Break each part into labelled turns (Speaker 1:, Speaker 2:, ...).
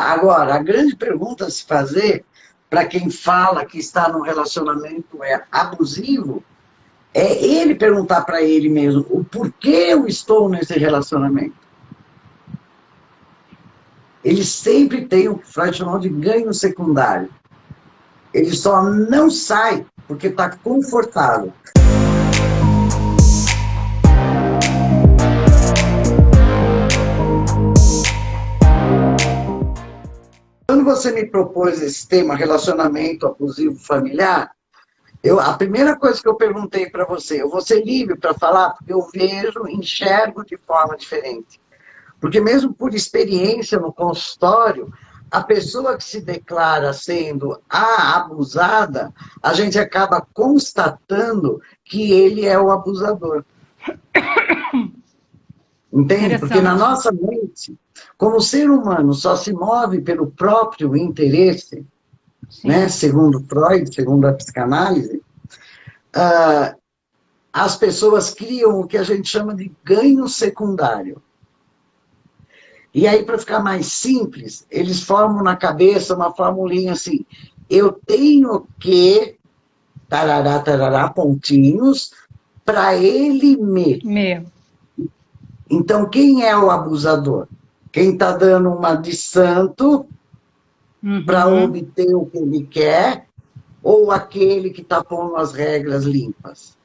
Speaker 1: Agora, a grande pergunta a se fazer para quem fala que está num relacionamento abusivo é ele perguntar para ele mesmo o porquê eu estou nesse relacionamento. Ele sempre tem o que Freud chamou de ganho secundário. Ele só não sai porque está confortável. Quando você me propôs esse tema, relacionamento abusivo familiar, a primeira coisa que eu perguntei para você, eu vou ser livre para falar, porque eu vejo, enxergo de forma diferente. Porque mesmo por experiência no consultório, a pessoa que se declara sendo a abusada, a gente acaba constatando que ele é o abusador. Entende? Porque na nossa mente, como o ser humano só se move pelo próprio interesse, né, segundo Freud, segundo a psicanálise, as pessoas criam o que a gente chama de ganho secundário. E aí, para ficar mais simples, eles formam na cabeça uma formulinha assim, eu tenho que, tarará, tarará, pontinhos, para ele me. Então, quem é o abusador? Quem está dando uma de santo para obter o que ele quer, ou aquele que está pondo as regras limpas?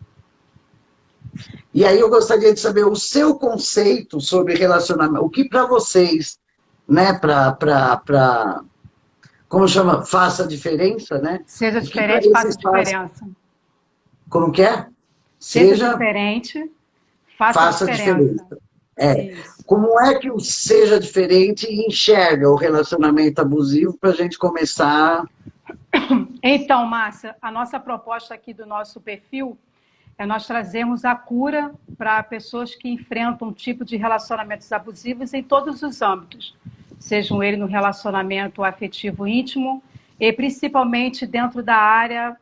Speaker 1: E aí eu gostaria de saber o seu conceito sobre relacionamento, o que para vocês, né, como chama, faça diferença, né?
Speaker 2: Seja diferente, faça diferença.
Speaker 1: Como que é?
Speaker 2: Seja diferente, faça diferença.
Speaker 1: Como é que o seja diferente enxerga o relacionamento abusivo para a gente começar?
Speaker 2: Então, Márcia, a nossa proposta aqui do nosso perfil é nós trazermos a cura para pessoas que enfrentam um tipo de relacionamentos abusivos em todos os âmbitos, sejam ele no relacionamento afetivo íntimo e principalmente dentro da área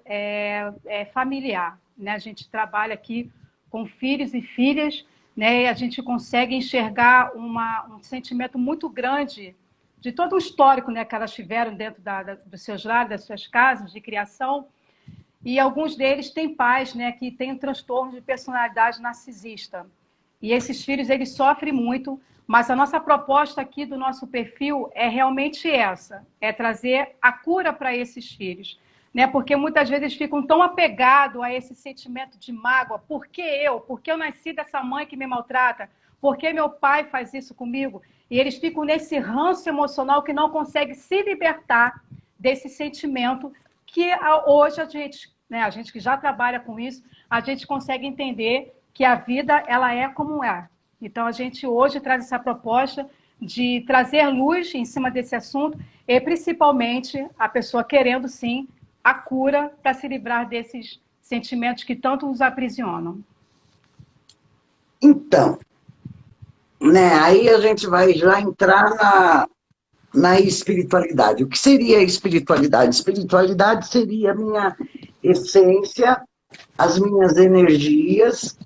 Speaker 2: familiar. Né? A gente trabalha aqui com filhos e filhas, né? E a gente consegue enxergar um sentimento muito grande de todo o histórico, né, que elas tiveram dentro dos seus lares, das suas casas de criação. E alguns deles têm pais, né, que têm um transtorno de personalidade narcisista. E esses filhos, eles sofrem muito, mas a nossa proposta aqui do nosso perfil é realmente essa, é trazer a cura para esses filhos. Né? Porque muitas vezes eles ficam tão apegados a esse sentimento de mágoa. Por que eu? Por que eu nasci dessa mãe que me maltrata? Por que meu pai faz isso comigo? E eles ficam nesse ranço emocional que não consegue se libertar desse sentimento que hoje a gente que já trabalha com isso, a gente consegue entender que a vida ela é como é. Então, a gente hoje traz essa proposta de trazer luz em cima desse assunto e, principalmente, a pessoa querendo, sim, a cura para se livrar desses sentimentos que tanto os aprisionam.
Speaker 1: Então, né, aí a gente vai já entrar na espiritualidade. O que seria a espiritualidade? Espiritualidade seria a minha essência, as minhas energias,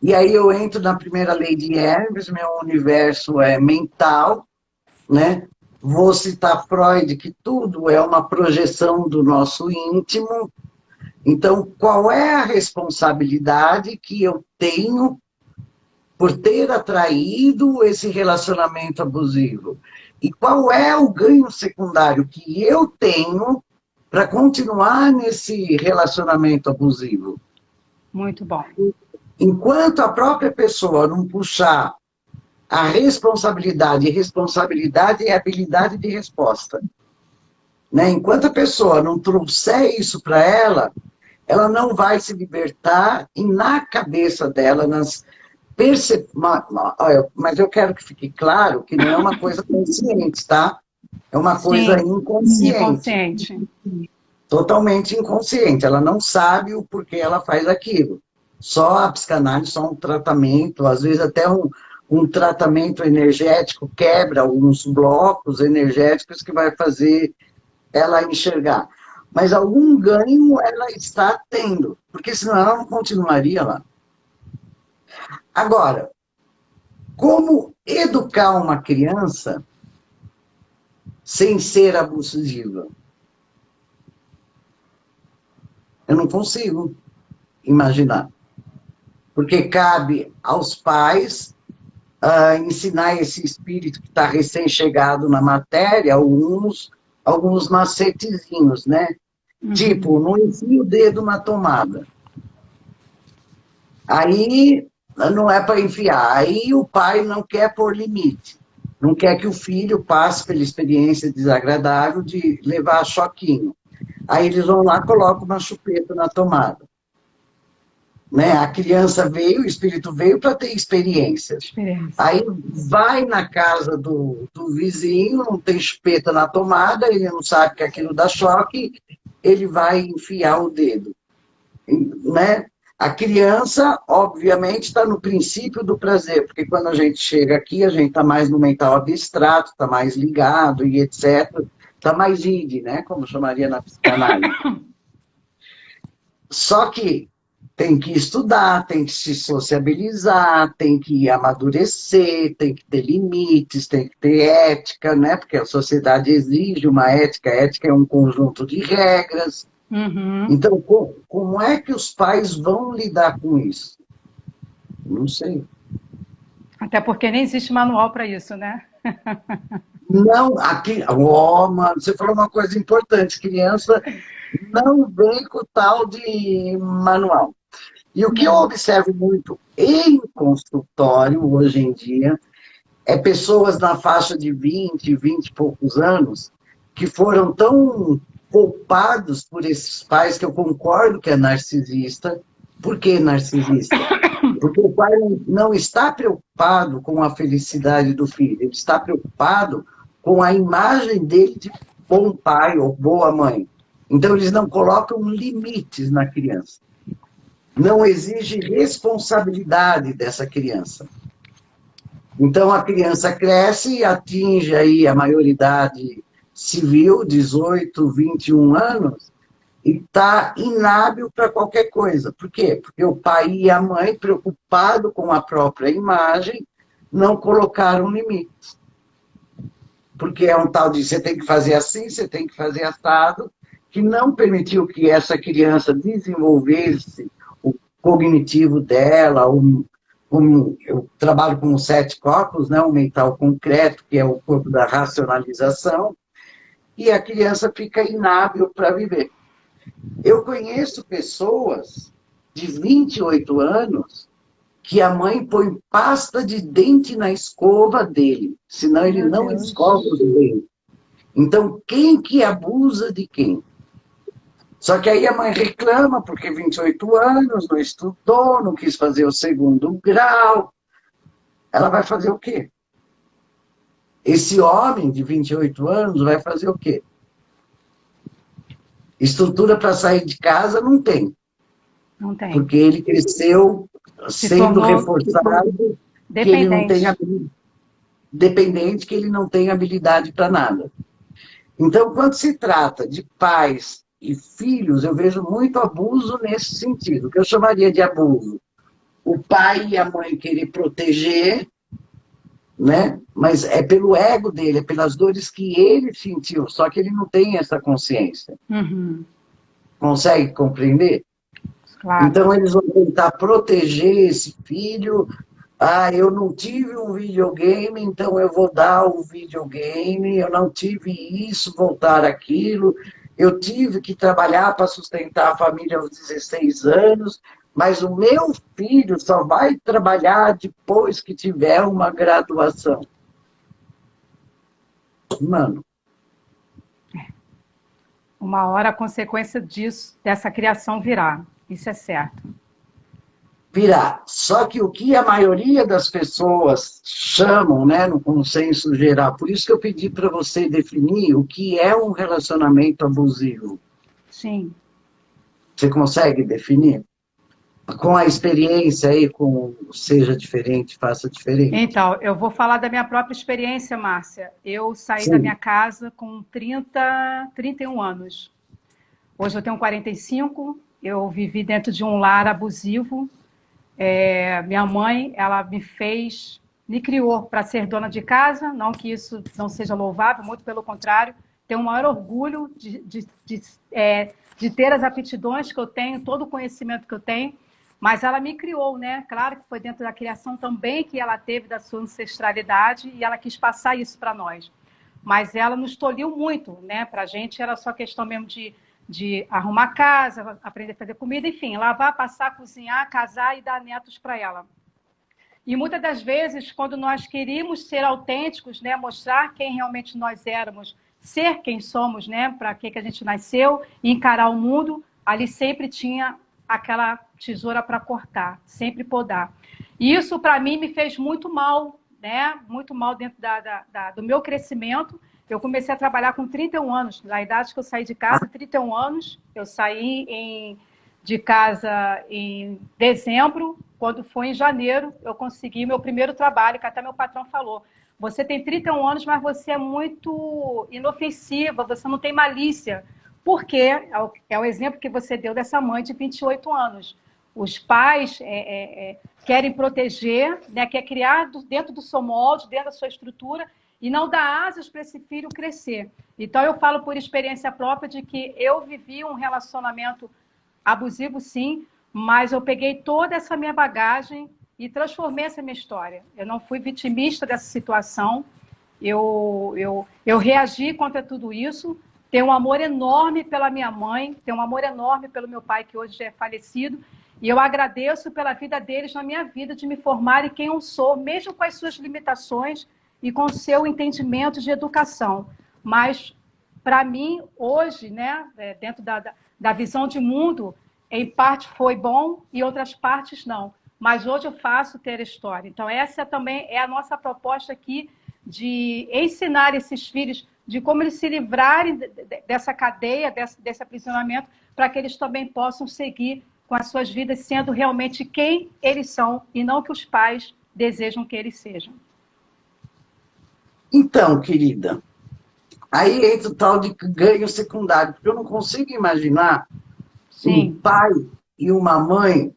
Speaker 1: e aí eu entro na primeira lei de Hermes, meu universo é mental, né? Vou citar Freud, que tudo é uma projeção do nosso íntimo. Então, qual é a responsabilidade que eu tenho por ter atraído esse relacionamento abusivo? E qual é o ganho secundário que eu tenho para continuar nesse relacionamento abusivo?
Speaker 2: Muito bom.
Speaker 1: Enquanto a própria pessoa não puxar a responsabilidade, e responsabilidade é habilidade de resposta. Né? Enquanto a pessoa não trouxer isso para ela, ela não vai se libertar e na cabeça dela, mas eu quero que fique claro que não é uma coisa consciente, tá? É uma coisa inconsciente. Totalmente inconsciente. Ela não sabe o porquê ela faz aquilo. Só a psicanálise, só um tratamento, às vezes até um tratamento energético quebra alguns blocos energéticos que vai fazer ela enxergar. Mas algum ganho ela está tendo, porque senão ela não continuaria lá. Agora, como educar uma criança sem ser abusiva? Eu não consigo imaginar. Porque cabe aos pais ensinar esse espírito que está recém-chegado na matéria alguns macetezinhos, né? Tipo, não enfia o dedo na tomada. Aí não é para enfiar. Aí o pai não quer pôr limite. Não quer que o filho passe pela experiência desagradável de levar choquinho. Aí eles vão lá e colocam uma chupeta na tomada. Né? A criança veio, o espírito veio para ter experiências. Aí vai na casa do vizinho, não tem chupeta na tomada, ele não sabe que aquilo dá choque, ele vai enfiar o dedo. Né? A criança, obviamente, está no princípio do prazer, porque quando a gente chega aqui, a gente está mais no mental abstrato, está mais ligado e etc. Está mais id, né? Como chamaria na psicanálise. Só que tem que estudar, tem que se sociabilizar, tem que amadurecer, tem que ter limites, tem que ter ética, né? Porque a sociedade exige uma ética. A ética é um conjunto de regras. Então, como é que os pais vão lidar com isso? Não sei.
Speaker 2: Até porque nem existe manual para isso, né?
Speaker 1: Não, aqui, mano, você falou uma coisa importante, criança não vem com tal de manual. E o que eu observo muito em consultório hoje em dia é pessoas na faixa de 20 e poucos anos que foram tão poupados por esses pais que eu concordo que é narcisista. Por que narcisista? Porque o pai não está preocupado com a felicidade do filho, ele está preocupado com a imagem dele de bom pai ou boa mãe. Então, eles não colocam limites na criança. Não exige responsabilidade dessa criança. Então, a criança cresce e atinge aí a maioridade civil, 18, 21 anos, e está inábil para qualquer coisa. Por quê? Porque o pai e a mãe, preocupados com a própria imagem, não colocaram limites. Porque é um tal de você tem que fazer assim, você tem que fazer assado, que não permitiu que essa criança desenvolvesse o cognitivo dela. Eu trabalho com os 7 corpos, né? O mental concreto, que é o corpo da racionalização, e a criança fica inábil para viver. Eu conheço pessoas de 28 anos que a mãe põe pasta de dente na escova dele, senão ele não escova os dentes. Então, quem que abusa de quem? Só que aí a mãe reclama porque 28 anos, não estudou, não quis fazer o 2º grau. Ela vai fazer o quê? Esse homem de 28 anos vai fazer o quê? Estrutura para sair de casa não tem.
Speaker 2: Não tem.
Speaker 1: Porque ele cresceu sendo reforçado que ele não tem dependente, que ele não tem habilidade para nada. Então, quando se trata de pais e filhos, eu vejo muito abuso nesse sentido, o que eu chamaria de abuso. O pai e a mãe querer proteger, né? Mas é pelo ego dele, é pelas dores que ele sentiu, só que ele não tem essa consciência. Consegue compreender? Claro. Então, eles vão tentar proteger esse filho. Eu não tive um videogame, então eu vou dar o videogame. Eu não tive isso, voltar aquilo. Eu tive que trabalhar para sustentar a família aos 16 anos, mas o meu filho só vai trabalhar depois que tiver uma graduação. Mano.
Speaker 2: Uma hora a consequência disso, dessa criação virá. Isso é certo.
Speaker 1: Virá. Só que o que a maioria das pessoas chamam, né, no consenso geral, por isso que eu pedi para você definir o que é um relacionamento abusivo.
Speaker 2: Sim.
Speaker 1: Você consegue definir? Com a experiência aí, com seja diferente, faça diferente.
Speaker 2: Então, eu vou falar da minha própria experiência, Márcia. Eu saí da minha casa com 31 anos. Hoje eu tenho 45, eu vivi dentro de um lar abusivo. Minha mãe, ela me fez me criou para ser dona de casa, não que isso não seja louvável, muito pelo contrário, tenho o maior orgulho de ter as aptidões que eu tenho, todo o conhecimento que eu tenho, mas ela me criou, né? Claro que foi dentro da criação também que ela teve da sua ancestralidade e ela quis passar isso para nós. Mas ela nos tolhiu muito, né? Para a gente era só questão mesmo de arrumar casa, aprender a fazer comida, enfim, lavar, passar, cozinhar, casar e dar netos para ela. E muitas das vezes, quando nós queríamos ser autênticos, né, mostrar quem realmente nós éramos, ser quem somos, né, para que a gente nasceu e encarar o mundo, ali sempre tinha aquela tesoura para cortar, sempre podar. E isso, para mim, me fez muito mal, né, muito mal dentro do meu crescimento. Eu comecei a trabalhar com 31 anos, na idade que eu saí de casa, 31 anos, eu saí de casa em dezembro. Quando foi em janeiro, eu consegui meu primeiro trabalho, que até meu patrão falou, você tem 31 anos, mas você é muito inofensiva, você não tem malícia. Por quê? É o exemplo que você deu dessa mãe de 28 anos. Os pais querem proteger, né, quer criar dentro do seu molde, dentro da sua estrutura, e não dar asas para esse filho crescer. Então, eu falo por experiência própria de que eu vivi um relacionamento abusivo, sim, mas eu peguei toda essa minha bagagem e transformei essa minha história. Eu não fui vitimista dessa situação, eu reagi contra tudo isso, tenho um amor enorme pela minha mãe, tenho um amor enorme pelo meu pai, que hoje já é falecido, e eu agradeço pela vida deles na minha vida, de me formar em quem eu sou, mesmo com as suas limitações e com o seu entendimento de educação. Mas, para mim, hoje, né, dentro da visão de mundo, em parte foi bom e outras partes não. Mas hoje eu faço ter história. Então, essa também é a nossa proposta aqui, de ensinar esses filhos de como eles se livrarem dessa cadeia, desse aprisionamento, para que eles também possam seguir com as suas vidas sendo realmente quem eles são e não que os pais desejam que eles sejam.
Speaker 1: Então, querida, aí entra o tal de ganho secundário, porque eu não consigo imaginar um pai e uma mãe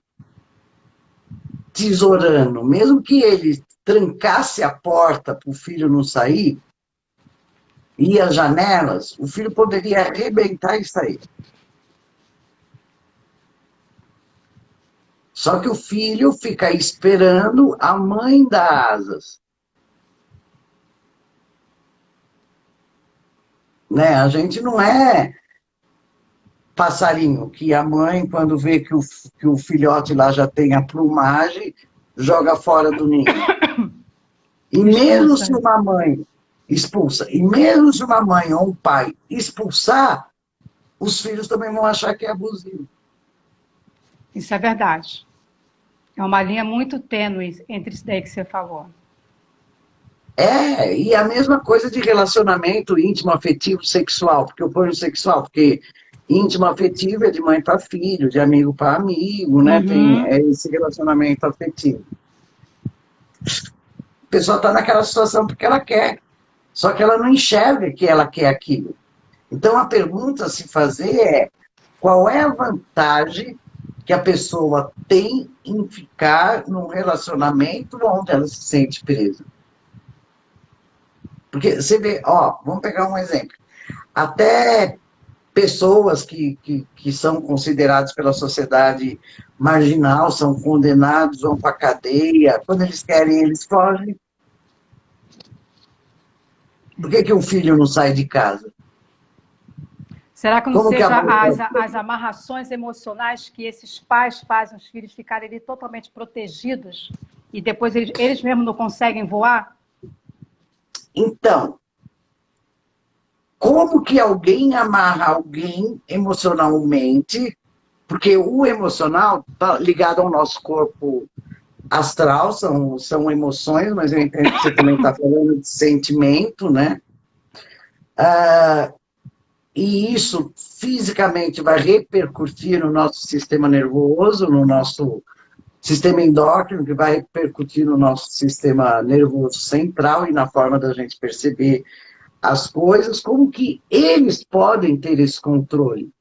Speaker 1: tesourando, mesmo que ele trancasse a porta para o filho não sair, e as janelas, o filho poderia arrebentar e sair. Só que o filho fica esperando a mãe dar asas. Né? A gente não é passarinho, que a mãe, quando vê que o filhote lá já tem a plumagem, joga fora do ninho. E mesmo se uma mãe expulsa, e mesmo se uma mãe ou um pai expulsar, os filhos também vão achar que é abusivo.
Speaker 2: Isso é verdade. É uma linha muito tênue entre isso daí que você falou.
Speaker 1: E a mesma coisa de relacionamento íntimo, afetivo, sexual, porque eu ponho sexual, porque íntimo, afetivo é de mãe para filho, de amigo para amigo, né? Tem esse relacionamento afetivo. A pessoa está naquela situação porque ela quer, só que ela não enxerga que ela quer aquilo. Então, a pergunta a se fazer é, qual é a vantagem que a pessoa tem em ficar num relacionamento onde ela se sente presa? Porque você vê, vamos pegar um exemplo. Até pessoas que são consideradas pela sociedade marginal, são condenados, vão para a cadeia, quando eles querem, eles fogem. Por que um filho não sai de casa?
Speaker 2: Será que não seja as amarrações emocionais que esses pais fazem os filhos ficarem ali totalmente protegidos e depois eles mesmos não conseguem voar?
Speaker 1: Então, como que alguém amarra alguém emocionalmente? Porque o emocional está ligado ao nosso corpo astral, são emoções, mas eu entendo que você também está falando de sentimento, né? E isso fisicamente vai repercutir no nosso sistema nervoso, no nosso sistema endócrino, que vai repercutir no nosso sistema nervoso central e na forma da gente perceber as coisas, como que eles podem ter esse controle?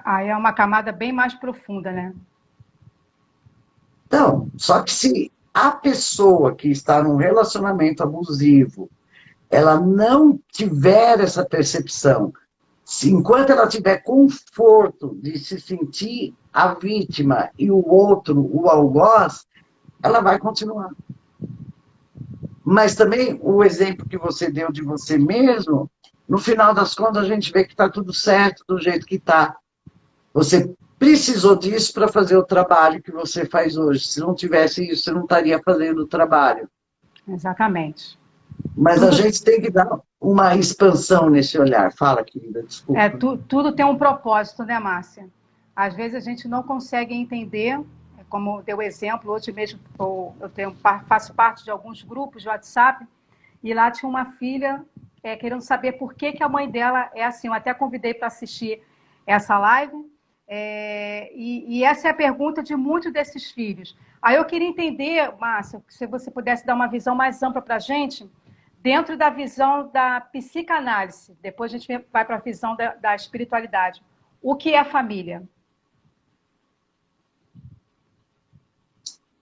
Speaker 2: Aí é uma camada bem mais profunda, né?
Speaker 1: Então, só que se a pessoa que está num relacionamento abusivo, ela não tiver essa percepção, enquanto ela tiver conforto de se sentir a vítima e o outro o algoz, ela vai continuar. Mas também o exemplo que você deu de você mesmo, no final das contas a gente vê que está tudo certo do jeito que está. Você precisou disso para fazer o trabalho que você faz hoje. Se não tivesse isso, você não estaria fazendo o trabalho.
Speaker 2: Exatamente.
Speaker 1: Mas a gente tem que dar uma expansão nesse olhar. Fala, querida, desculpa.
Speaker 2: Tudo tem um propósito, né, Márcia? Às vezes a gente não consegue entender, como deu exemplo, hoje mesmo faço parte de alguns grupos de WhatsApp, e lá tinha uma filha querendo saber por que a mãe dela é assim. Eu até convidei para assistir essa live, e essa é a pergunta de muitos desses filhos. Aí eu queria entender, Márcia, se você pudesse dar uma visão mais ampla para a gente, dentro da visão da psicanálise, depois a gente vai para a visão da espiritualidade. O que é a família?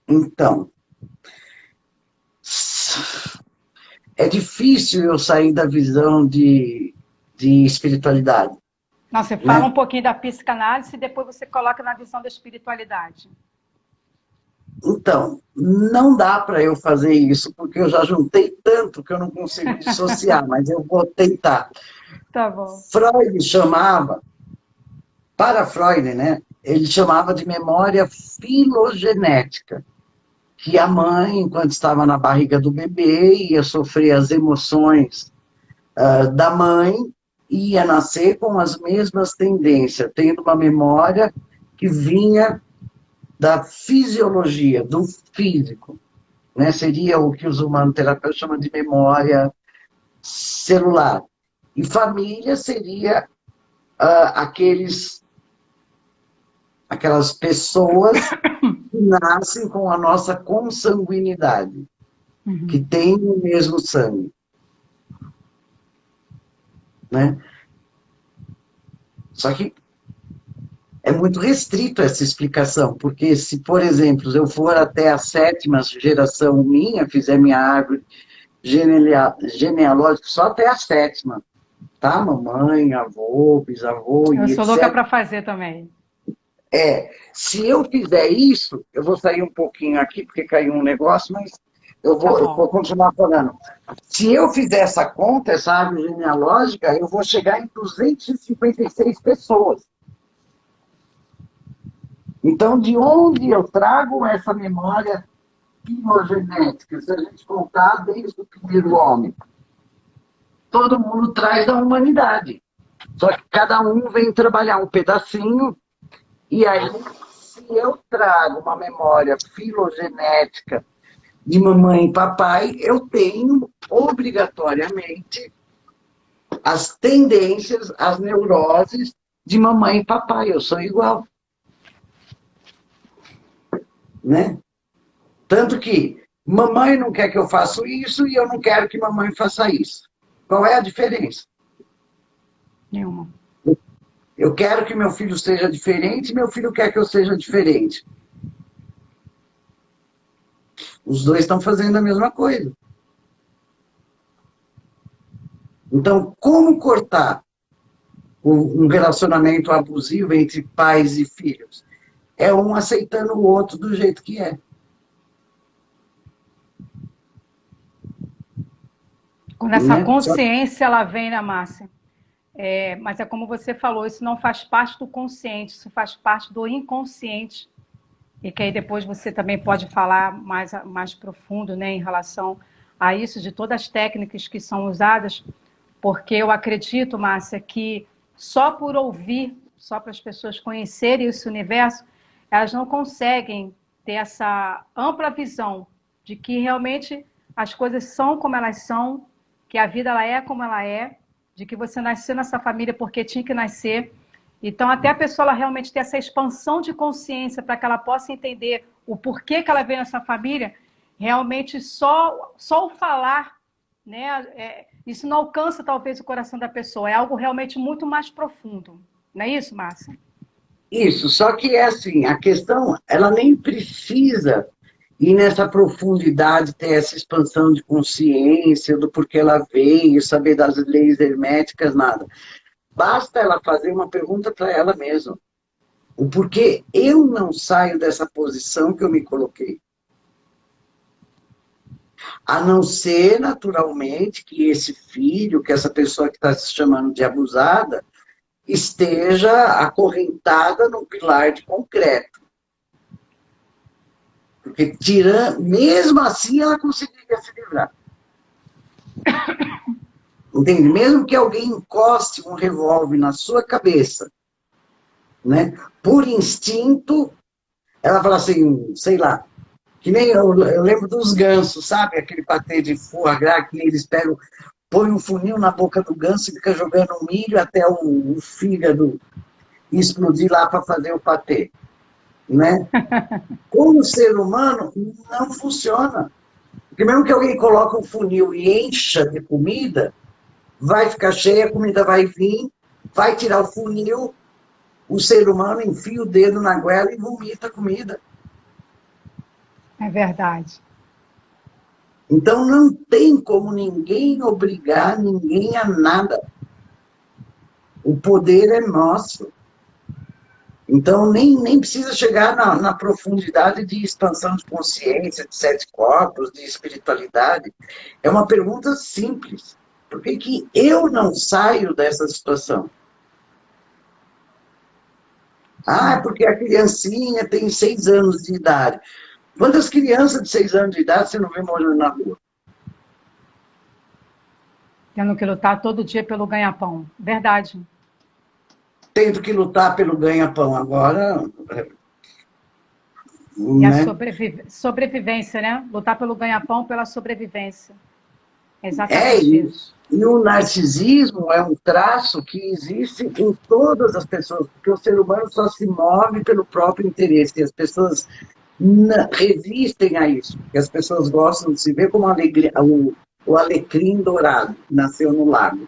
Speaker 1: Então, é difícil eu sair da visão de espiritualidade.
Speaker 2: Não, você fala um pouquinho da psicanálise e depois você coloca na visão da espiritualidade.
Speaker 1: Então, não dá para eu fazer isso, porque eu já juntei tanto que eu não consigo dissociar, mas eu vou tentar.
Speaker 2: Tá bom.
Speaker 1: Freud chamava, para Freud, né? Ele chamava de memória filogenética, que a mãe, enquanto estava na barriga do bebê, ia sofrer as emoções da mãe e ia nascer com as mesmas tendências, tendo uma memória que vinha da fisiologia, do físico, né? Seria o que os humanoterapeutas chamam de memória celular. E família seria aquelas pessoas que nascem com a nossa consanguinidade, que têm o mesmo sangue. Né? Só que é muito restrito essa explicação, porque se, por exemplo, eu for até a 7ª geração minha, fizer minha árvore genealógica só até a 7ª, tá? Mamãe, avô, bisavô,
Speaker 2: eu
Speaker 1: e
Speaker 2: sou
Speaker 1: etc.
Speaker 2: louca para fazer também.
Speaker 1: Se eu fizer isso, eu vou sair um pouquinho aqui, porque caiu um negócio, mas eu vou continuar falando. Se eu fizer essa conta, essa árvore genealógica, eu vou chegar em 256 pessoas. Então, de onde eu trago essa memória filogenética? Se a gente contar desde o primeiro homem, todo mundo traz da humanidade. Só que cada um vem trabalhar um pedacinho, e aí, se eu trago uma memória filogenética de mamãe e papai, eu tenho obrigatoriamente as tendências, as neuroses de mamãe e papai. Eu sou igual. Né? Tanto que mamãe não quer que eu faça isso e eu não quero que mamãe faça isso. Qual é a diferença?
Speaker 2: Nenhuma.
Speaker 1: Eu quero que meu filho seja diferente e meu filho quer que eu seja diferente. Os dois estão fazendo a mesma coisa. Então, como cortar um relacionamento abusivo entre pais e filhos? É um aceitando o outro do jeito que é.
Speaker 2: Quando essa consciência ela vem, né, Márcia? Mas é como você falou, isso não faz parte do consciente, isso faz parte do inconsciente. E que aí depois você também pode falar mais profundo, né, em relação a isso, de todas as técnicas que são usadas, porque eu acredito, Márcia, que só por ouvir, só para as pessoas conhecerem esse universo, elas não conseguem ter essa ampla visão de que realmente as coisas são como elas são, que a vida ela é como ela é, de que você nasceu nessa família porque tinha que nascer. Então, até a pessoa ela realmente ter essa expansão de consciência para que ela possa entender o porquê que ela veio nessa família, realmente só o falar, né, isso não alcança talvez o coração da pessoa, é algo realmente muito mais profundo. Não é isso, Márcia?
Speaker 1: Isso, só que é assim, a questão, ela nem precisa e nessa profundidade ter essa expansão de consciência, do porquê ela veio, saber das leis herméticas, nada. Basta ela fazer uma pergunta para ela mesma. O porquê eu não saio dessa posição que eu me coloquei. A não ser, naturalmente, que esse filho, que essa pessoa que está se chamando de abusada, esteja acorrentada num pilar de concreto. Porque, mesmo assim, ela conseguiria se livrar. Entende? Mesmo que alguém encoste um revólver na sua cabeça, né? Por instinto, ela fala assim, sei lá, que nem eu lembro dos gansos, sabe? Aquele patê de foie gras que eles pegam, põem um funil na boca do ganso e fica jogando milho até o fígado explodir lá para fazer o patê, né? Como ser humano, não funciona. Porque mesmo que alguém coloque um funil e encha de comida, vai ficar cheia, a comida vai vir, vai tirar o funil, o ser humano enfia o dedo na goela e vomita a comida.
Speaker 2: É verdade.
Speaker 1: Então não tem como ninguém obrigar ninguém a nada. O poder é nosso. Então nem precisa chegar na profundidade de expansão de consciência, de 7 corpos, de espiritualidade. É uma pergunta simples. Por que que eu não saio dessa situação? Ah, porque a criancinha tem 6 anos de idade. Quantas crianças de 6 anos de idade você não vê morando na rua?
Speaker 2: Tendo que lutar todo dia pelo ganha-pão. Verdade.
Speaker 1: Tendo que lutar pelo ganha-pão agora.
Speaker 2: E a
Speaker 1: Né?
Speaker 2: sobrevivência, né? Lutar pelo ganha-pão, pela sobrevivência.
Speaker 1: É,
Speaker 2: Exatamente isso.
Speaker 1: e o narcisismo é um traço que existe em todas as pessoas, porque o ser humano só se move pelo próprio interesse, e as pessoas resistem a isso, porque as pessoas gostam de se ver como o alecrim dourado, que nasceu no lago.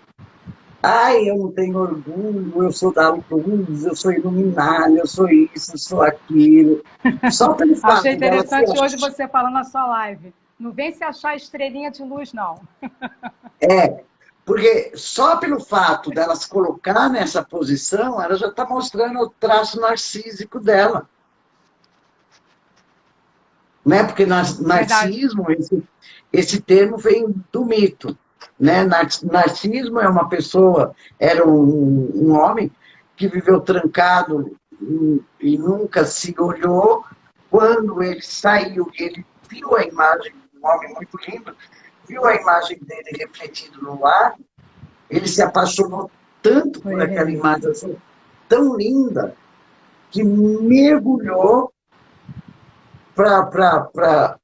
Speaker 1: Ai, eu não tenho orgulho, eu sou da luz, eu sou iluminada, eu sou isso, eu sou aquilo. Só pelo
Speaker 2: Achei
Speaker 1: fato dela se
Speaker 2: interessante hoje
Speaker 1: achar.
Speaker 2: você falando na sua live. Não vem se achar estrelinha de luz, não.
Speaker 1: É, porque só pelo fato dela se colocar nessa posição, ela já está mostrando o traço narcísico dela. Né? Porque
Speaker 2: Verdade.
Speaker 1: narcismo, esse termo vem do mito. Né? Narcismo é uma pessoa, era um homem que viveu trancado e nunca se olhou. Quando ele saiu, ele viu a imagem, um homem muito lindo, viu a imagem dele refletida no lago, ele se apaixonou tanto por aquela imagem assim, tão linda, que mergulhou para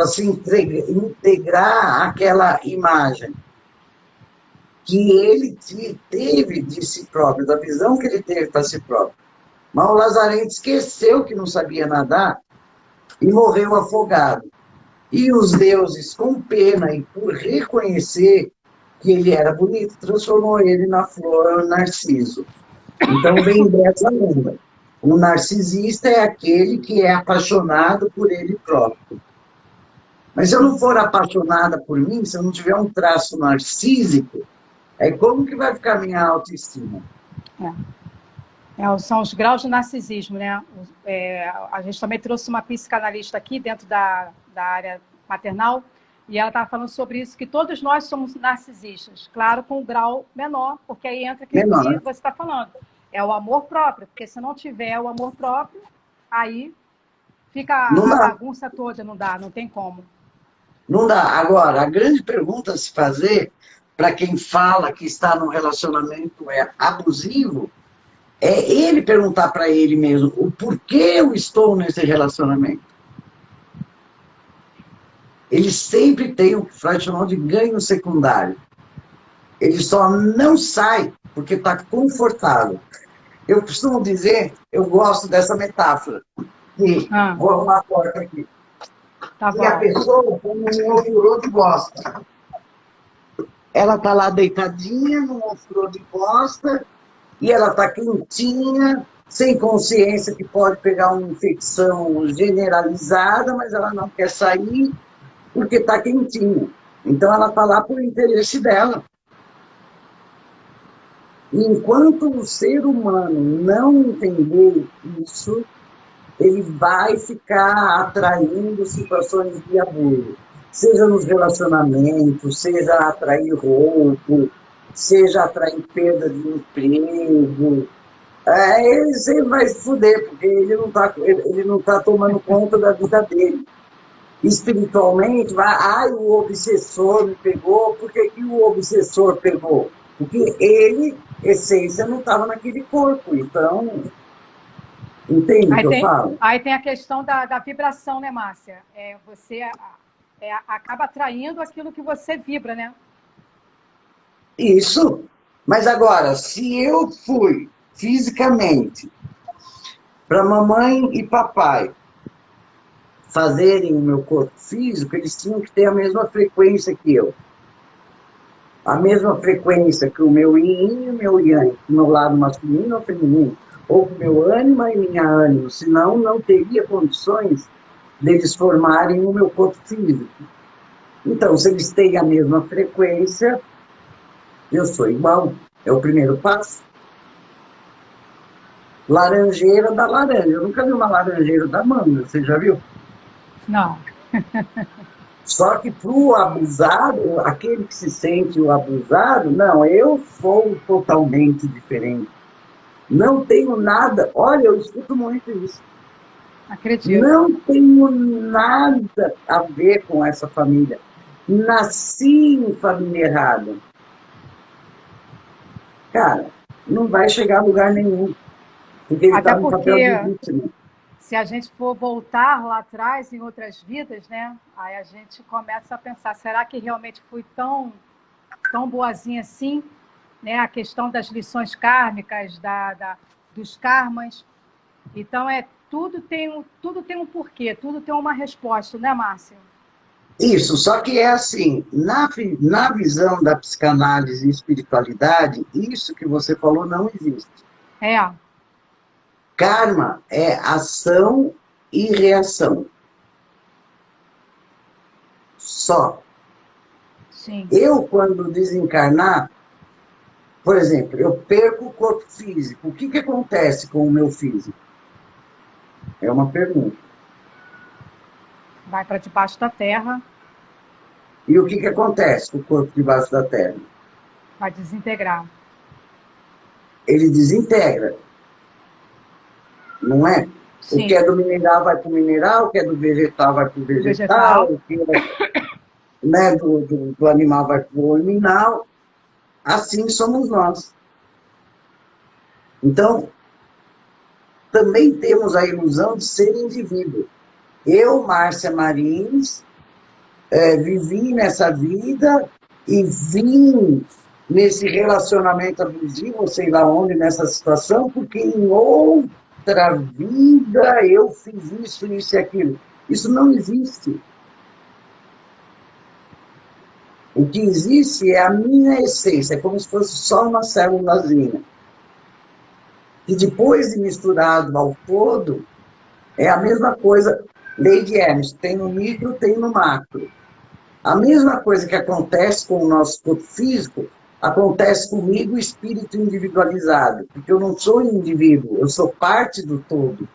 Speaker 1: se integrar àquela imagem que ele teve de si próprio, da visão que ele teve para si próprio. Mas o Lazarento esqueceu que não sabia nadar e morreu afogado. E os deuses, com pena e por reconhecer que ele era bonito, transformou ele na flor narciso. Então vem dessa lenda. O narcisista é aquele que é apaixonado por ele próprio. Mas se eu não for apaixonada por mim, se eu não tiver um traço narcísico, aí como que vai ficar a minha autoestima?
Speaker 2: São os graus de narcisismo, né? A gente também trouxe uma psicanalista aqui dentro da área maternal e ela estava falando sobre isso, que todos nós somos narcisistas, claro, com um grau menor, porque aí entra aquilo que você está falando. É o amor próprio, porque se não tiver o amor próprio, aí fica a bagunça toda, não tem como.
Speaker 1: Não dá. Agora, a grande pergunta a se fazer, para quem fala que está num relacionamento abusivo, é ele perguntar para ele mesmo o porquê eu estou nesse relacionamento. Ele sempre tem o que Freud chamou de ganho secundário. Ele só não sai porque está confortável. Eu costumo dizer, eu gosto dessa metáfora. Vou arrumar a porta aqui.
Speaker 2: Tá
Speaker 1: e a pessoa como um ofurô de bosta. Ela está lá deitadinha num ofurô de bosta e ela está quentinha sem consciência, que pode pegar uma infecção generalizada, mas ela não quer sair porque está quentinho. Então, ela está lá por interesse dela. Enquanto o ser humano não entender isso, ele vai ficar atraindo situações de abuso. Seja nos relacionamentos, seja atrair roubo, seja atrair perda de emprego. Ele sempre vai se fuder, porque ele não tá tomando conta da vida dele. Espiritualmente, o obsessor me pegou. Por que o obsessor pegou? Porque ele, essência, não estava naquele corpo. Então, entende o que eu falo?
Speaker 2: Aí tem a questão da vibração, né, Márcia? Você acaba atraindo aquilo que você vibra, né?
Speaker 1: Isso. Mas agora, se eu fui fisicamente para mamãe e papai fazerem o meu corpo físico, eles tinham que ter a mesma frequência que eu. A mesma frequência que o meu yin e o meu yang, o meu lado masculino ou feminino, ou o meu ânima e minha ânima, senão não teria condições deles formarem o meu corpo físico. Então, se eles têm a mesma frequência, eu sou igual. É o primeiro passo. Laranjeira da laranja. Eu nunca vi uma laranjeira da manga, você já viu?
Speaker 2: Não.
Speaker 1: Só que para o abusado, aquele que se sente o abusado, não, eu sou totalmente diferente. Não tenho nada. Olha, eu escuto muito isso.
Speaker 2: Acredito.
Speaker 1: Não tenho nada a ver com essa família. Nasci em família errada. Cara, não vai chegar a lugar nenhum. Porque ele está no papel de vítima.
Speaker 2: Se a gente for voltar lá atrás, em outras vidas, né? Aí a gente começa a pensar, será que realmente fui tão boazinha assim? Né? A questão das lições kármicas, dos karmas. Então, tudo tem um porquê, tudo tem uma resposta, né, Márcia?
Speaker 1: Isso, só que é assim, na visão da psicanálise e espiritualidade, isso que você falou não existe. Karma é ação e reação. Só.
Speaker 2: Sim.
Speaker 1: Eu, quando desencarnar, por exemplo, eu perco o corpo físico. O que acontece com o meu físico? É uma pergunta.
Speaker 2: Vai para debaixo da terra.
Speaker 1: E o que acontece com o corpo debaixo da terra?
Speaker 2: Vai desintegrar.
Speaker 1: Ele desintegra. Não é? Sim. O que é do mineral vai para o mineral, o que é do vegetal vai para o vegetal, o que é do animal vai para o animal. Assim somos nós. Então, também temos a ilusão de ser indivíduo. Eu, Márcia Marins, vivi nessa vida e vim nesse relacionamento abusivo, sei lá onde, nessa situação, porque em outra vida eu fiz isso e aquilo. Isso não existe. O que existe é a minha essência, é como se fosse só uma célulazinha. E depois de misturado ao todo, é a mesma coisa, lei de Hermes, tem no micro, tem no macro. A mesma coisa que acontece com o nosso corpo físico, acontece comigo o espírito individualizado, porque eu não sou indivíduo, eu sou parte do todo.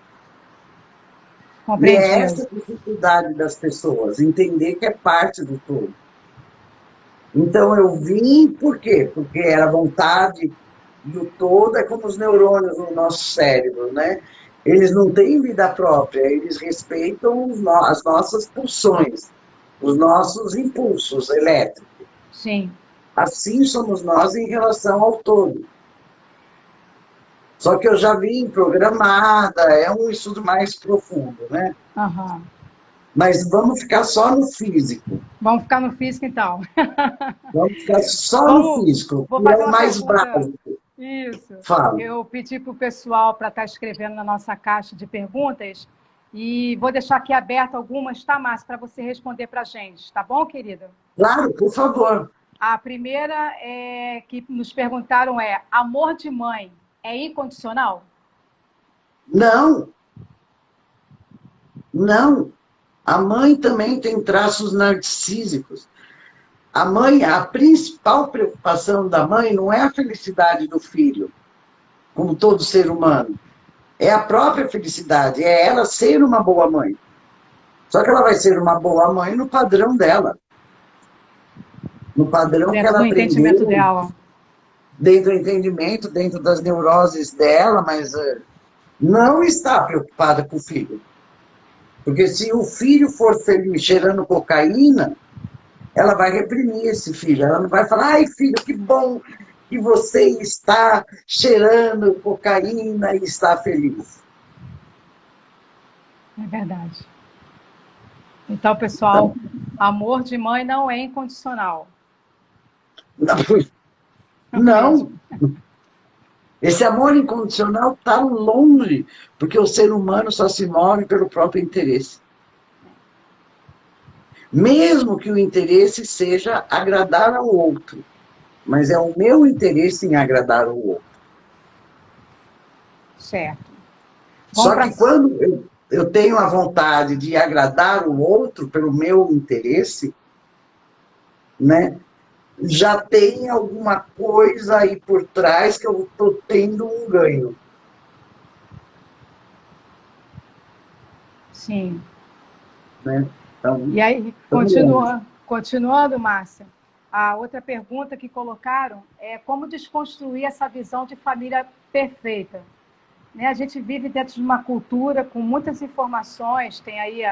Speaker 2: Compreendi.
Speaker 1: E é essa a dificuldade das pessoas, entender que é parte do todo. Então eu vim, por quê? Porque era vontade do todo, é como os neurônios no nosso cérebro, né? Eles não têm vida própria, eles respeitam as nossas pulsões, os nossos impulsos elétricos.
Speaker 2: Sim.
Speaker 1: Assim somos nós em relação ao todo. Só que eu já vim programada, é um estudo mais profundo, né?
Speaker 2: Uhum.
Speaker 1: Mas vamos ficar só no físico.
Speaker 2: Vamos ficar no físico, então.
Speaker 1: Vamos ficar só no físico, que é o mais básico.
Speaker 2: Isso.
Speaker 1: Fala.
Speaker 2: Eu pedi para o pessoal para estar escrevendo na nossa caixa de perguntas e vou deixar aqui aberto algumas, tá, Márcia, para você responder para a gente. Tá bom, querida?
Speaker 1: Claro, por favor.
Speaker 2: A primeira que nos perguntaram amor de mãe é incondicional?
Speaker 1: Não, não. A mãe também tem traços narcísicos. A mãe, a principal preocupação da mãe não é a felicidade do filho, como todo ser humano. É a própria felicidade, é ela ser uma boa mãe. Só que ela vai ser uma boa mãe no padrão dela. No padrão que ela
Speaker 2: do
Speaker 1: aprendeu.
Speaker 2: entendimento dela.
Speaker 1: Dentro do entendimento, dentro das neuroses dela, mas não está preocupada com o filho. Porque se o filho for feliz cheirando cocaína, ela vai reprimir esse filho. Ela não vai falar, ai filho, que bom que você está cheirando cocaína e está feliz.
Speaker 2: É verdade. Então, pessoal, amor de mãe não é incondicional.
Speaker 1: Não. Esse amor incondicional está longe, porque o ser humano só se move pelo próprio interesse. Mesmo que o interesse seja agradar ao outro, mas é o meu interesse em agradar ao outro.
Speaker 2: Certo.
Speaker 1: Só que quando eu tenho a vontade de agradar o outro pelo meu interesse, né, já tem alguma coisa aí por trás que eu estou tendo um ganho.
Speaker 2: Sim.
Speaker 1: Né? Então,
Speaker 2: e aí, continuando, Márcia, a outra pergunta que colocaram é como desconstruir essa visão de família perfeita. Né? A gente vive dentro de uma cultura com muitas informações, tem aí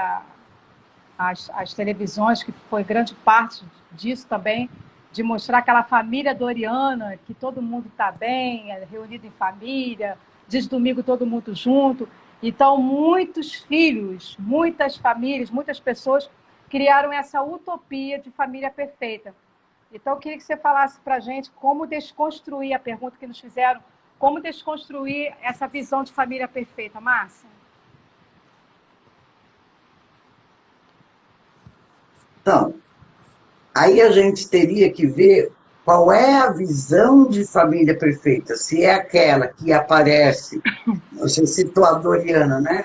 Speaker 2: as televisões, que foi grande parte disso também, de mostrar aquela família doriana, que todo mundo está bem, é reunido em família, diz domingo todo mundo junto. Então, muitos filhos, muitas famílias, muitas pessoas criaram essa utopia de família perfeita. Então, eu queria que você falasse para a gente como desconstruir a pergunta que nos fizeram, como desconstruir essa visão de família perfeita, Márcia?
Speaker 1: Então, aí a gente teria que ver qual é a visão de família perfeita. Se é aquela que aparece, você citou a Doriana, né?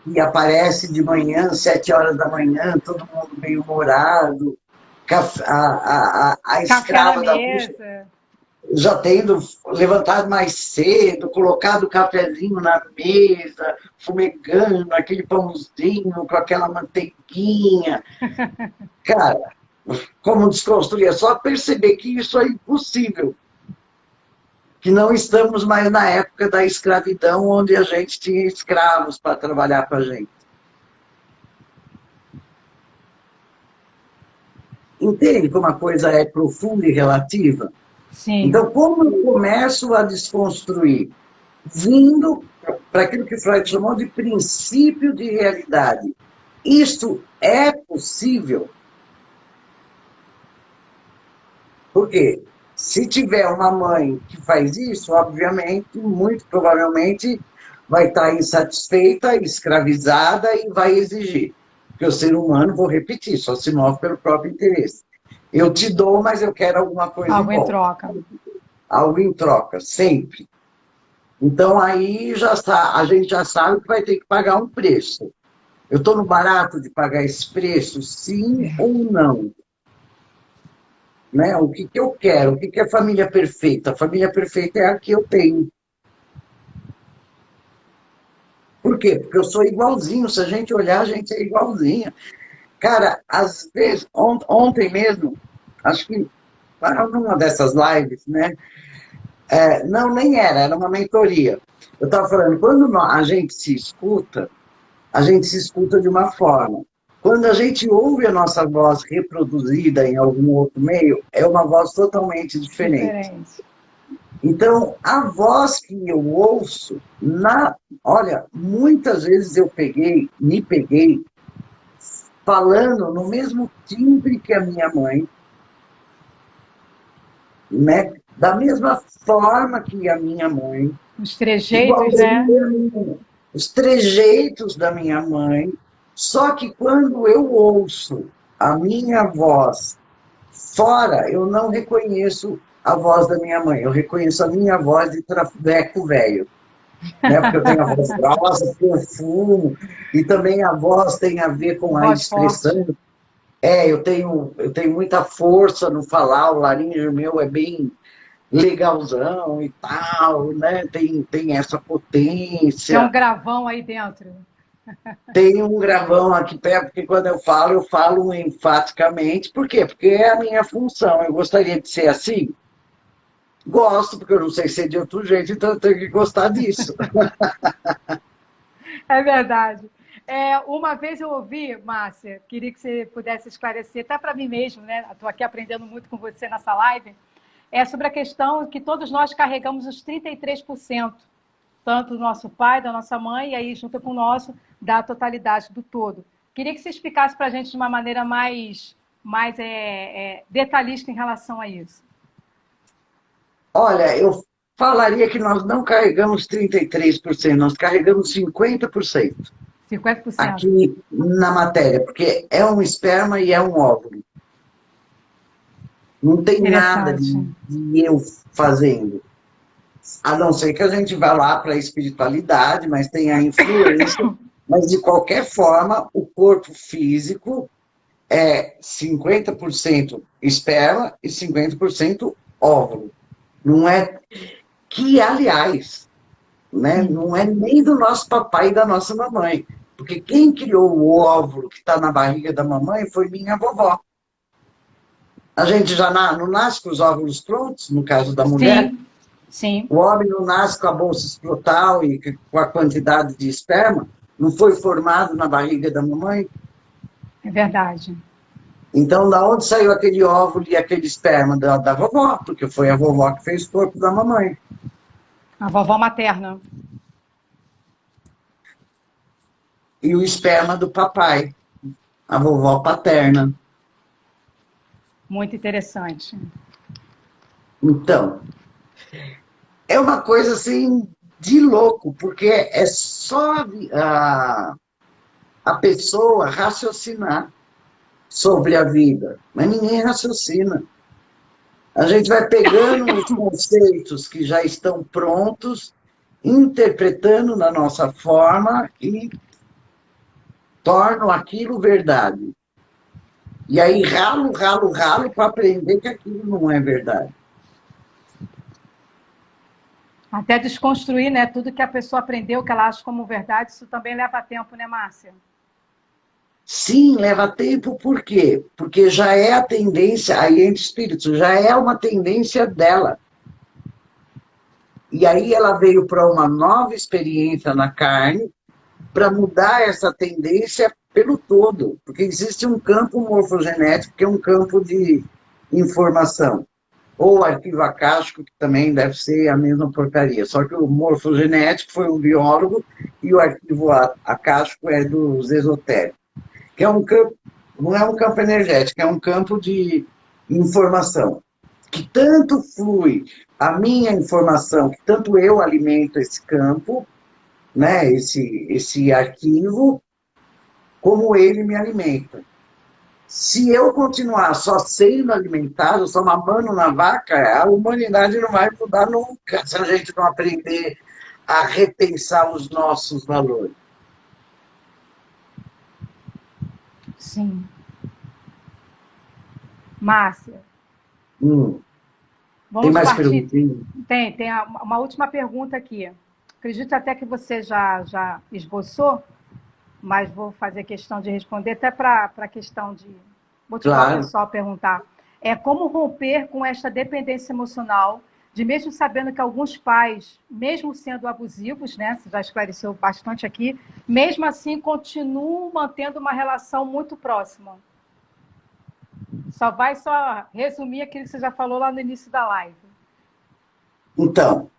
Speaker 1: Que aparece de manhã, 7 horas da manhã, todo mundo bem-humorado, a escrava da bucha já tendo levantado mais cedo, colocado o cafezinho na mesa, fumegando aquele pãozinho com aquela manteiguinha. Cara, como desconstruir? É só perceber que isso é impossível. Que não estamos mais na época da escravidão, onde a gente tinha escravos para trabalhar para a gente. Entende como a coisa é profunda e relativa?
Speaker 2: Sim.
Speaker 1: Então, como eu começo a desconstruir? Vindo para aquilo que Freud chamou de princípio de realidade. Isto é possível? Por quê? Se tiver uma mãe que faz isso, obviamente, muito provavelmente, vai estar insatisfeita, escravizada e vai exigir. Porque o ser humano, vou repetir, só se move pelo próprio interesse. Eu te dou, mas eu quero alguma coisa
Speaker 2: algo em troca.
Speaker 1: Algo em troca, sempre. Então, aí a gente já sabe que vai ter que pagar um preço. Eu estou no barato de pagar esse preço, sim ou não? Né? O que eu quero? O que é família perfeita? A família perfeita é a que eu tenho. Por quê? Porque eu sou igualzinho. Se a gente olhar, a gente é igualzinha. Cara, às vezes, ontem mesmo, acho que numa dessas lives, né? Não, nem era uma mentoria. Eu estava falando, quando a gente se escuta de uma forma. Quando a gente ouve a nossa voz reproduzida em algum outro meio, é uma voz totalmente diferente. Então, a voz que eu ouço, olha, muitas vezes eu me peguei falando no mesmo timbre que a minha mãe, né? Da mesma forma que a minha mãe.
Speaker 2: Os trejeitos, né?
Speaker 1: Os trejeitos da minha mãe. Só que quando eu ouço a minha voz fora, eu não reconheço a voz da minha mãe, eu reconheço a minha voz de traveco velho. né? Porque eu tenho a voz grossa, porque eu fumo, e também a voz tem a ver com a
Speaker 2: Voz forte.
Speaker 1: expressão. Eu tenho muita força no falar, o laríngeo meu é bem legalzão e tal, né? Tem essa
Speaker 2: Tem um
Speaker 1: potência.
Speaker 2: gravão aí dentro.
Speaker 1: Tem um gravão aqui perto, porque quando eu falo enfaticamente. Por quê? Porque é a minha função. Eu gostaria de ser assim? Gosto, porque eu não sei ser de outro jeito, então eu tenho que gostar disso.
Speaker 2: É verdade. Uma vez eu ouvi, Márcia, queria que você pudesse esclarecer, até para mim mesmo, né? Estou aqui aprendendo muito com você nessa live, sobre a questão que todos nós carregamos os 33%, tanto do nosso pai, da nossa mãe, e aí junto com o nosso, da totalidade do todo. Queria que você explicasse para a gente de uma maneira mais detalhista em relação a isso.
Speaker 1: Olha, eu falaria que nós não carregamos 33%, nós carregamos 50%
Speaker 2: 50%.
Speaker 1: aqui na matéria, porque é um esperma e é um óvulo. Não tem nada
Speaker 2: Interessante.
Speaker 1: de eu fazendo. A não ser que a gente vá lá para a espiritualidade, mas tem a influência. Mas, de qualquer forma, o corpo físico é 50% esperma e 50% óvulo. Não é que, aliás, né, não é nem do nosso papai e da nossa mamãe. Porque quem criou o óvulo que está na barriga da mamãe foi minha vovó. A gente já não nasce com os óvulos prontos, no caso da mulher.
Speaker 2: Sim, sim,
Speaker 1: O homem não nasce com a bolsa escrotal e com a quantidade de esperma, não foi formado na barriga da mamãe.
Speaker 2: é verdade.
Speaker 1: Então, da onde saiu aquele óvulo e aquele esperma? Da vovó, porque foi a vovó que fez o corpo da mamãe.
Speaker 2: A vovó materna.
Speaker 1: E o esperma do papai, a vovó paterna.
Speaker 2: Muito interessante.
Speaker 1: Então, é uma coisa assim de louco, porque é só a pessoa raciocinar sobre a vida, mas ninguém raciocina. A gente vai pegando os conceitos que já estão prontos, interpretando na nossa forma e tornam aquilo verdade. E aí ralo, ralo, ralo para aprender que aquilo não é verdade.
Speaker 2: Até desconstruir, né, tudo que a pessoa aprendeu, que ela acha como verdade, isso também leva tempo, né, Márcia?
Speaker 1: Sim, leva tempo, por quê? Porque já é a tendência, aí entre espíritos, já é uma tendência dela. E aí ela veio para uma nova experiência na carne, para mudar essa tendência pelo todo, porque existe um campo morfogenético que é um campo de informação, ou arquivo acástico, que também deve ser a mesma porcaria, só que o morfogenético foi o biólogo e o arquivo acástico é dos esotéricos, que é um campo, não é um campo energético, é um campo de informação, que tanto flui a minha informação, que tanto eu alimento esse campo, né, esse arquivo, como ele me alimenta. Se eu continuar só sendo alimentado, só mamando na vaca, a humanidade não vai mudar nunca se a gente não aprender a repensar os nossos valores.
Speaker 2: Sim. Márcia,
Speaker 1: Tem
Speaker 2: vamos
Speaker 1: mais
Speaker 2: partir.
Speaker 1: perguntinhas?
Speaker 2: Tem uma última pergunta aqui. Acredito até que você já esboçou, mas vou fazer questão de responder, até para a questão de motivar o
Speaker 1: Claro.
Speaker 2: pessoal a perguntar. Como romper com esta dependência emocional, de mesmo sabendo que alguns pais, mesmo sendo abusivos, né, você já esclareceu bastante aqui, mesmo assim continuam mantendo uma relação muito próxima. Só resumir aquilo que você já falou lá no início da live.
Speaker 1: Então,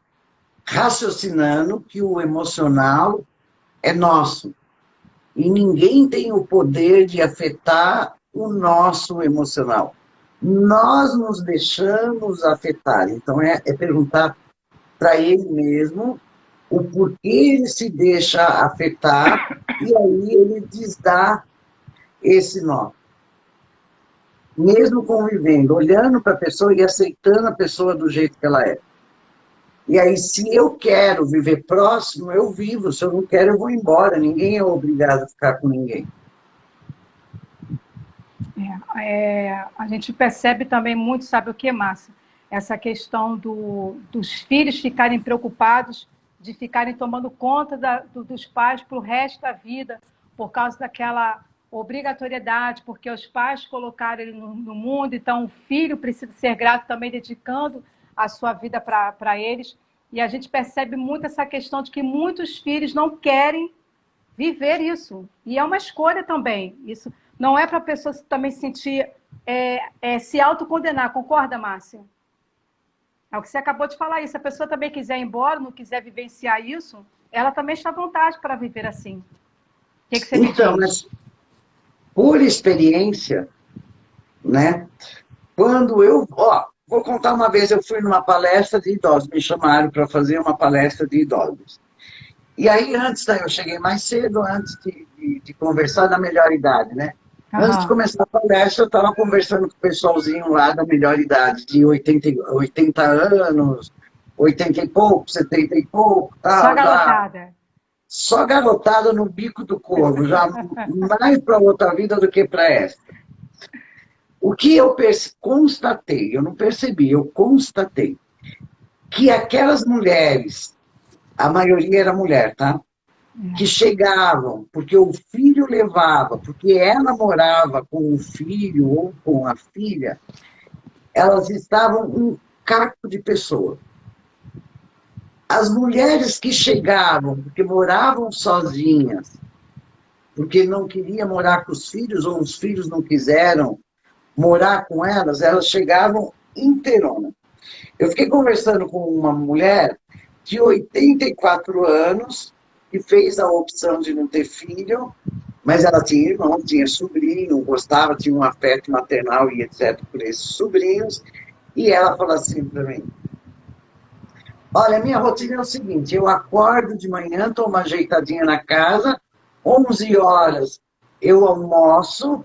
Speaker 1: raciocinando que o emocional é nosso. E ninguém tem o poder de afetar o nosso emocional. Nós nos deixamos afetar. Então, é perguntar para ele mesmo o porquê ele se deixa afetar e aí ele desdá esse nó. Mesmo convivendo, olhando para a pessoa e aceitando a pessoa do jeito que ela é. E aí, se eu quero viver próximo, eu vivo. Se eu não quero, eu vou embora. Ninguém é obrigado a ficar com ninguém.
Speaker 2: A gente percebe também muito, sabe o que, Márcia? Essa questão dos filhos ficarem preocupados, de ficarem tomando conta dos pais para o resto da vida, por causa daquela obrigatoriedade, porque os pais colocaram ele no mundo, então o filho precisa ser grato também, dedicando a sua vida para eles. E a gente percebe muito essa questão de que muitos filhos não querem viver isso. E é uma escolha também. Isso não é para a pessoa também se sentir, se autocondenar. Concorda, Márcia? É o que você acabou de falar aí. Se a pessoa também quiser ir embora, não quiser vivenciar isso, ela também está à vontade para viver assim. O que você me diz?
Speaker 1: Então, mas por experiência, né? Quando eu... vou contar uma vez, eu fui numa palestra de idosos, me chamaram para fazer uma palestra de idosos. E aí, antes, eu cheguei mais cedo, antes de conversar da melhor idade, né? Antes de começar a palestra, eu estava conversando com o pessoalzinho lá da melhor idade, de 80 anos, 80 e pouco, 70 e pouco, tal.
Speaker 2: Só garotada.
Speaker 1: Só garotada no bico do corvo, já mais para outra vida do que para essa. O que eu constatei, eu não percebi, eu constatei, que aquelas mulheres, a maioria era mulher, tá? Que chegavam, porque o filho levava, porque ela morava com o filho ou com a filha, elas estavam um caco de pessoa. As mulheres que chegavam, porque moravam sozinhas, porque não queriam morar com os filhos, ou os filhos não quiseram morar com elas chegavam inteirona. Eu fiquei conversando com uma mulher de 84 anos, que fez a opção de não ter filho, mas ela tinha irmão, tinha sobrinho, gostava, tinha um afeto maternal e etc. por esses sobrinhos, e ela falou assim para mim: olha, minha rotina é o seguinte, eu acordo de manhã, dou uma ajeitadinha na casa, 11 horas eu almoço,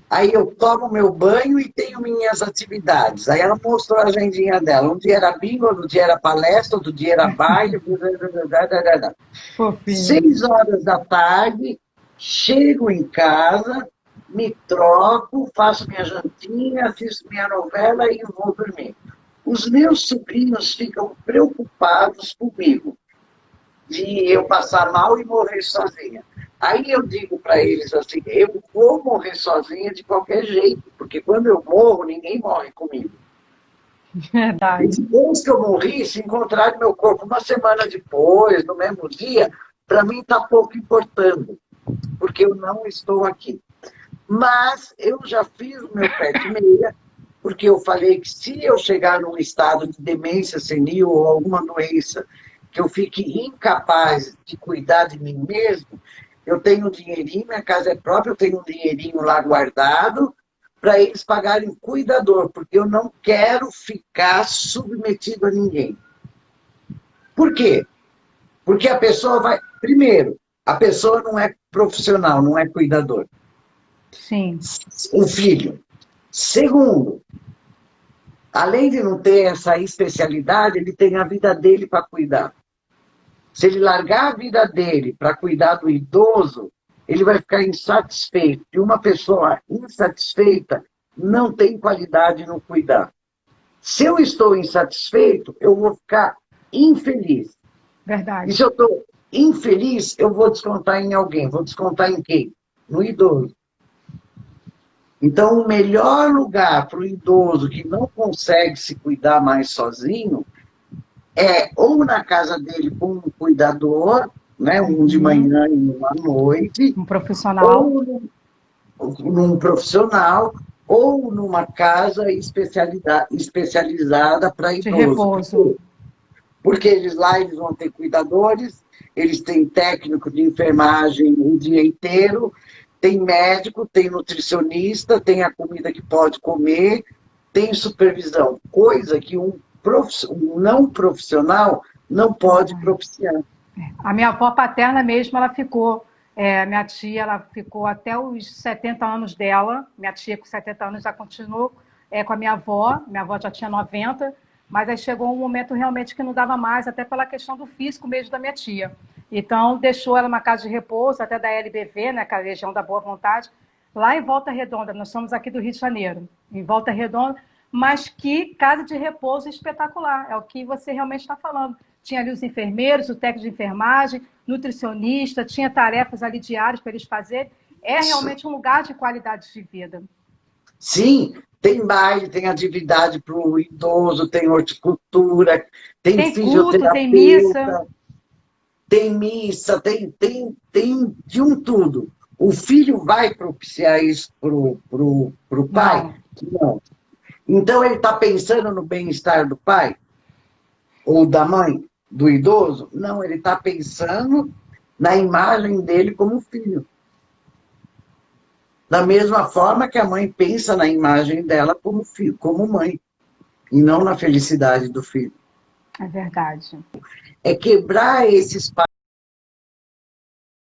Speaker 1: aí eu tomo meu banho e tenho minhas atividades. Aí ela mostrou a agendinha dela. Um dia era bingo, outro dia era palestra, outro dia era baile. 6 horas da tarde, chego em casa, me troco, faço minha jantinha, assisto minha novela e vou dormir. Os meus sobrinhos ficam preocupados comigo, de eu passar mal e morrer sozinha. Aí eu digo para eles assim, eu vou morrer sozinha de qualquer jeito, porque quando eu morro, ninguém morre comigo.
Speaker 2: Verdade.
Speaker 1: E depois que eu morri, se encontrar meu corpo uma semana depois, no mesmo dia, para mim está pouco importando, porque eu não estou aqui. Mas eu já fiz o meu pé de meia, porque eu falei que se eu chegar num estado de demência senil ou alguma doença que eu fique incapaz de cuidar de mim mesmo, eu tenho um dinheirinho, minha casa é própria, eu tenho um dinheirinho lá guardado para eles pagarem cuidador, porque eu não quero ficar submetido a ninguém. Por quê? Porque a pessoa vai... Primeiro, a pessoa não é profissional, não é cuidador.
Speaker 2: Sim.
Speaker 1: O filho. Segundo, além de não ter essa especialidade, ele tem a vida dele para cuidar. Se ele largar a vida dele para cuidar do idoso, ele vai ficar insatisfeito. E uma pessoa insatisfeita não tem qualidade no cuidar. Se eu estou insatisfeito, eu vou ficar infeliz.
Speaker 2: Verdade.
Speaker 1: E se eu estou infeliz, eu vou descontar em alguém. Vou descontar em quem? No idoso. Então, o melhor lugar para o idoso que não consegue se cuidar mais sozinho é ou na casa dele com um cuidador, né, um de manhã e um à noite.
Speaker 2: Um profissional.
Speaker 1: Ou num profissional, ou numa casa especializada para idoso.
Speaker 2: De repouso.
Speaker 1: Porque eles vão ter cuidadores, eles têm técnico de enfermagem o dia inteiro, tem médico, tem nutricionista, tem a comida que pode comer, tem supervisão, coisa que um não profissional não pode propiciar.
Speaker 2: A minha avó paterna mesmo, ela ficou, minha tia, ela ficou até os 70 anos dela, minha tia com 70 anos já continuou com a minha avó já tinha 90, Mas aí chegou um momento realmente que não dava mais, até pela questão do físico mesmo da minha tia. Então, deixou ela numa casa de repouso, até da LBV, né, que é a Legião da Boa Vontade, lá em Volta Redonda. Nós somos aqui do Rio de Janeiro, em Volta Redonda, mas que casa de repouso espetacular, é o que você realmente está falando. Tinha ali os enfermeiros, o técnico de enfermagem, nutricionista, tinha tarefas ali diárias para eles fazerem. É realmente um lugar de qualidade de vida.
Speaker 1: Sim, tem baile, tem atividade para o idoso, tem horticultura, tem
Speaker 2: Tem culto, tem missa.
Speaker 1: fisioterapeuta, tem missa, tem de um tudo. O filho vai propiciar isso pro pai?
Speaker 2: Não.
Speaker 1: Não. Então ele está pensando no bem-estar do pai? Ou da mãe? Do idoso? Não, ele está pensando na imagem dele como filho. Da mesma forma que a mãe pensa na imagem dela como filho, como mãe, e não na felicidade do filho.
Speaker 2: É verdade.
Speaker 1: É quebrar esses